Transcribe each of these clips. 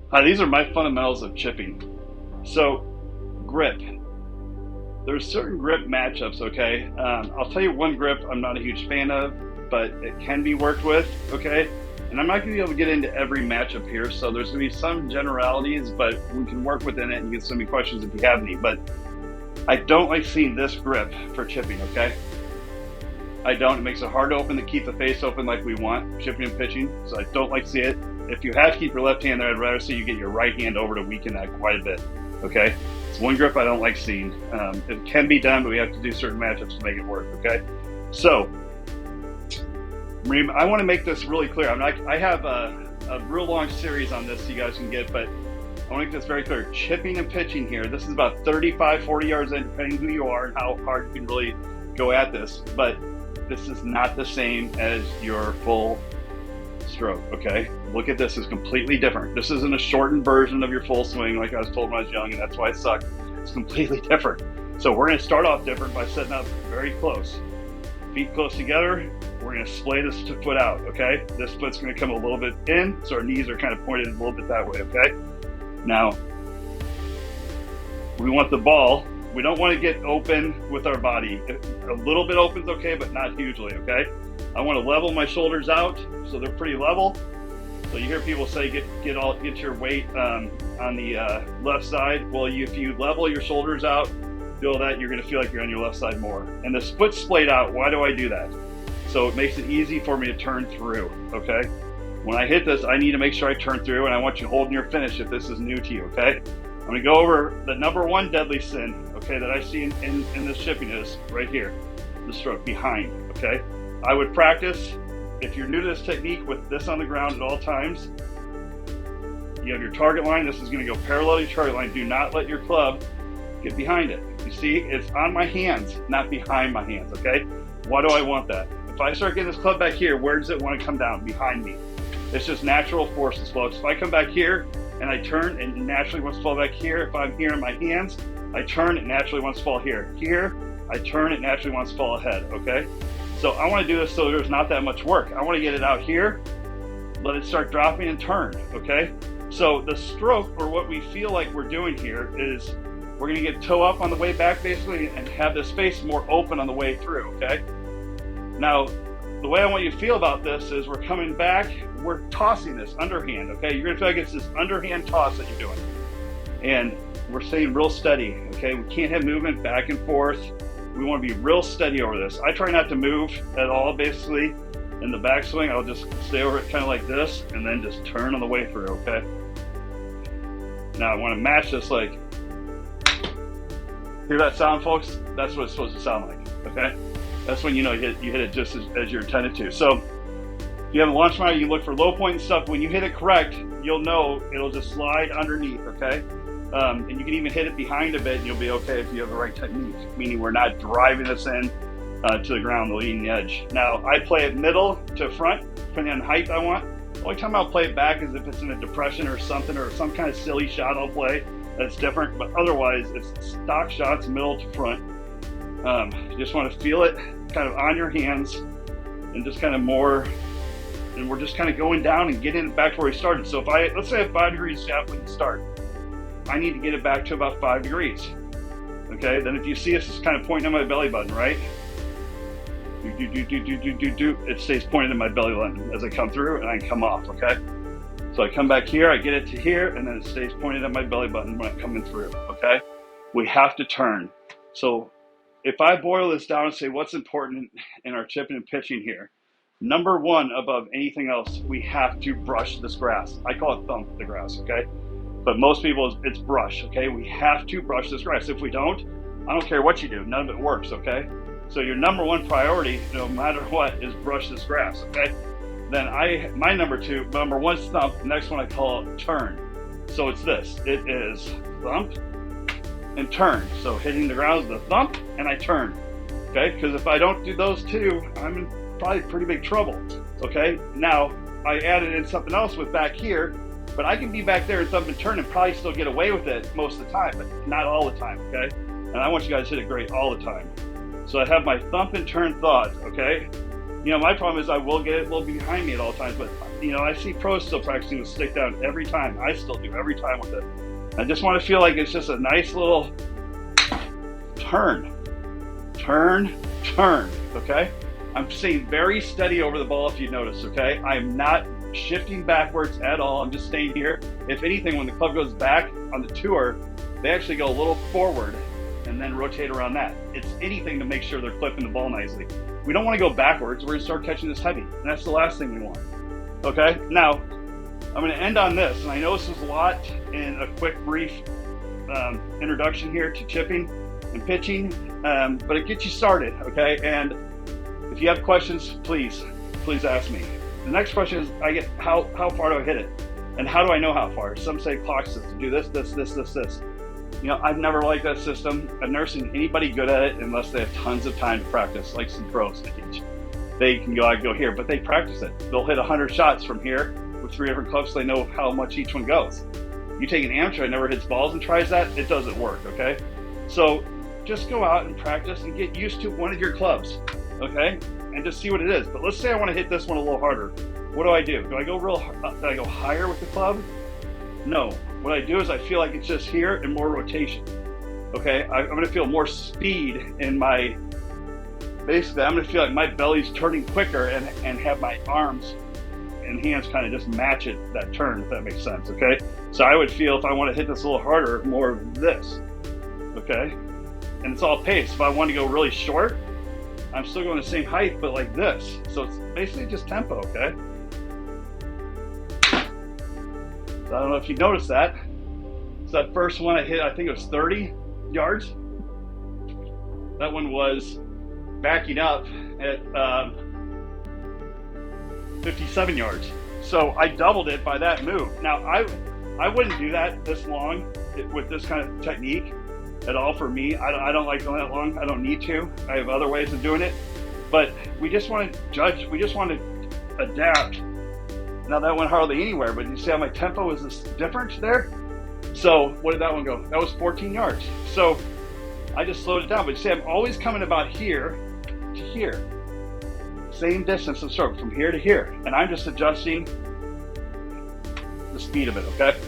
Hi, these are my fundamentals of chipping. So, grip. There's certain grip matchups, okay? I'll tell you one grip I'm not a huge fan of, but it can be worked with, okay? And I'm not going to be able to get into every matchup here, so there's going to be some generalities, but we can work within it and get some questions if you have any. But I don't like seeing this grip for chipping, okay? I don't. It makes it hard to open to keep the face open like we want, chipping and pitching, so I don't like to see it. If you have to keep your left hand there, I'd rather see you get your right hand over to weaken that quite a bit, okay? It's one grip I don't like seeing. It can be done, but we have to do certain matchups to make it work, okay? So, I want to make this really clear. I have a real long series on this so you guys can get, but I want to make this very clear. Chipping and pitching here, this is about 35, 40 yards in, depending who you are and how hard you can really go at this, but this is not the same as your full stroke, okay? Look at this, it's completely different. This isn't a shortened version of your full swing like I was told when I was young, and that's why I sucked. It's completely different. So we're gonna start off different by setting up very close. Feet close together, we're gonna splay this foot out, okay? This foot's gonna come a little bit in, so our knees are kind of pointed a little bit that way, okay? Now, we want the ball, we don't want to get open with our body. A little bit open is okay, but not hugely, okay? I want to level my shoulders out so they're pretty level. So you hear people say get your weight on the left side. Well, if you level your shoulders out, feel that, you're going to feel like you're on your left side more. And the foot's splayed out. Why do I do that? So it makes it easy for me to turn through, okay? When I hit this, I need to make sure I turn through, and I want you holding your finish if this is new to you, okay? I'm going to go over the number one deadly sin, okay, that I see in this chipping is right here, the stroke behind, okay? I would practice, if you're new to this technique, with this on the ground at all times. You have your target line. This is going to go parallel to your target line. Do not let your club get behind it. You see, it's on my hands, not behind my hands, okay? Why do I want that? If I start getting this club back here, where does it want to come down? Behind me. It's just natural forces, folks. If I come back here and I turn, and naturally wants to fall back here. If I'm here in my hands, I turn, it naturally wants to fall here. Here, I turn, it naturally wants to fall ahead, okay? So I want to do this so there's not that much work. I want to get it out here, let it start dropping and turn, okay? So the stroke, or what we feel like we're doing here, is we're gonna get toe up on the way back basically and have the space more open on the way through, okay? Now, the way I want you to feel about this is we're coming back, we're tossing this underhand, okay? You're gonna feel like it's this underhand toss that you're doing. And we're staying real steady, okay? We can't have movement back and forth. We want to be real steady over this. I try not to move at all, basically. In the backswing, I'll just stay over it kind of like this, and then just turn on the way through, okay? Now I want to match this like, hear that sound, folks? That's what it's supposed to sound like, okay? That's when you know you hit it just as you're intended to. So if you have a launch mount, you look for low point and stuff. When you hit it correct, you'll know it'll just slide underneath, okay? And you can even hit it behind a bit and you'll be okay if you have the right technique, meaning we're not driving this in to the ground, the leading edge. Now, I play it middle to front, depending on height I want. The only time I'll play it back is if it's in a depression or something, or some kind of silly shot I'll play that's different, but otherwise it's stock shots, middle to front. You just want to feel it kind of on your hands and just kind of more, and we're just kind of going down and getting it back to where we started. So if let's say I have 5 degrees shaft when you start, I need to get it back to about 5 degrees. Okay, then if you see us, it's kind of pointing at my belly button, right? It stays pointed at my belly button as I come through and I come off, okay? So I come back here, I get it to here, and then it stays pointed at my belly button when I'm coming through, okay? We have to turn. So if I boil this down and say what's important in our chipping and pitching here, number one above anything else, we have to brush this grass. I call it thump the grass, okay? But most people, it's brush, okay? We have to brush this grass. If we don't, I don't care what you do, none of it works, okay? So your number one priority, no matter what, is brush this grass, okay? Then my number one is thump, the next one I call turn. So it's this, it is thump and turn. So hitting the ground is the thump and I turn, okay? Because if I don't do those two, I'm in probably pretty big trouble, okay? Now, I added in something else with back here, but I can be back there and thump and turn and probably still get away with it most of the time, but not all the time, okay? And I want you guys to hit it great all the time. So I have my thump and turn thought, okay? You know, my problem is I will get it a little behind me at all times, but you know, I see pros still practicing with stick down every time. I still do every time with it. I just want to feel like it's just a nice little turn, turn, turn, okay? I'm staying very steady over the ball if you notice, okay? I'm not shifting backwards at all. I'm just staying here. If anything, when the club goes back on the tour, they actually go a little forward and then rotate around that. It's anything to make sure they're clipping the ball nicely. We don't want to go backwards. We're going to start catching this heavy, and that's the last thing we want, okay? Now, I'm going to end on this, and I know this is a lot in a quick, brief introduction here to chipping and pitching, but it gets you started, okay? And if you have questions, please ask me. The next question is, I get how far do I hit it, and how do I know how far? Some say clock system, do this, this, this, this, this. You know, I've never liked that system. I've never seen anybody good at it unless they have tons of time to practice, like some pros teach. They can go, I go here, but they practice it. They'll hit 100 shots from here with 3 different clubs, so they know how much each one goes. You take an amateur that never hits balls and tries that, it doesn't work, okay? So just go out and practice and get used to one of your clubs, okay? And just see what it is. But let's say I want to hit this one a little harder. What do? Do I go do I go higher with the club? No. What I do is I feel like it's just here and more rotation. Okay, I'm going to feel more speed in my, basically I'm going to feel like my belly's turning quicker and have my arms and hands kind of just match it, that turn, if that makes sense, okay? So I would feel if I want to hit this a little harder, more of this, okay? And it's all pace. If I want to go really short, I'm still going the same height, but like this. So it's basically just tempo, okay? So I don't know if you noticed that. So that first one I hit, I think it was 30 yards. That one was backing up at 57 yards. So I doubled it by that move. Now I wouldn't do that this long with this kind of technique at all for me. I don't like going that long. I don't need to. I have other ways of doing it. But we just want to judge. We just want to adapt. Now that went hardly anywhere, but you see how my tempo is this different there? So what did that one go? That was 14 yards. So I just slowed it down. But you see, I'm always coming about here to here. Same distance of stroke from here to here. And I'm just adjusting the speed of it, okay?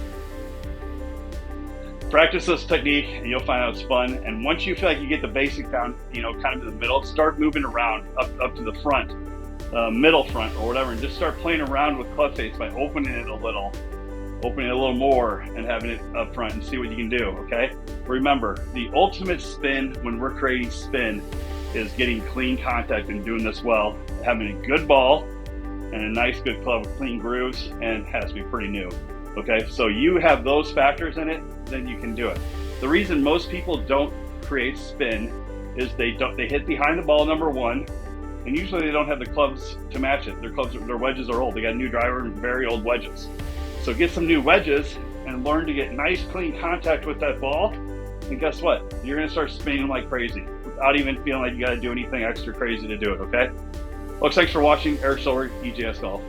Practice this technique and you'll find out it's fun. And once you feel like you get the basic down, you know, kind of in the middle, start moving around up to the front, middle front or whatever, and just start playing around with club face by opening it a little more and having it up front and see what you can do, okay? Remember, the ultimate spin when we're creating spin is getting clean contact and doing this well, having a good ball and a nice good club with clean grooves, and it has to be pretty new, okay? So you have those factors in it, then you can do it. The reason most people don't create spin is they hit behind the ball, number one, and usually they don't have the clubs to match it. Their wedges are old. They got a new driver and very old wedges. So get some new wedges and learn to get nice, clean contact with that ball. And guess what? You're going to start spinning like crazy without even feeling like you got to do anything extra crazy to do it, okay? Well, thanks for watching. Erik Schjolberg, EJS Golf.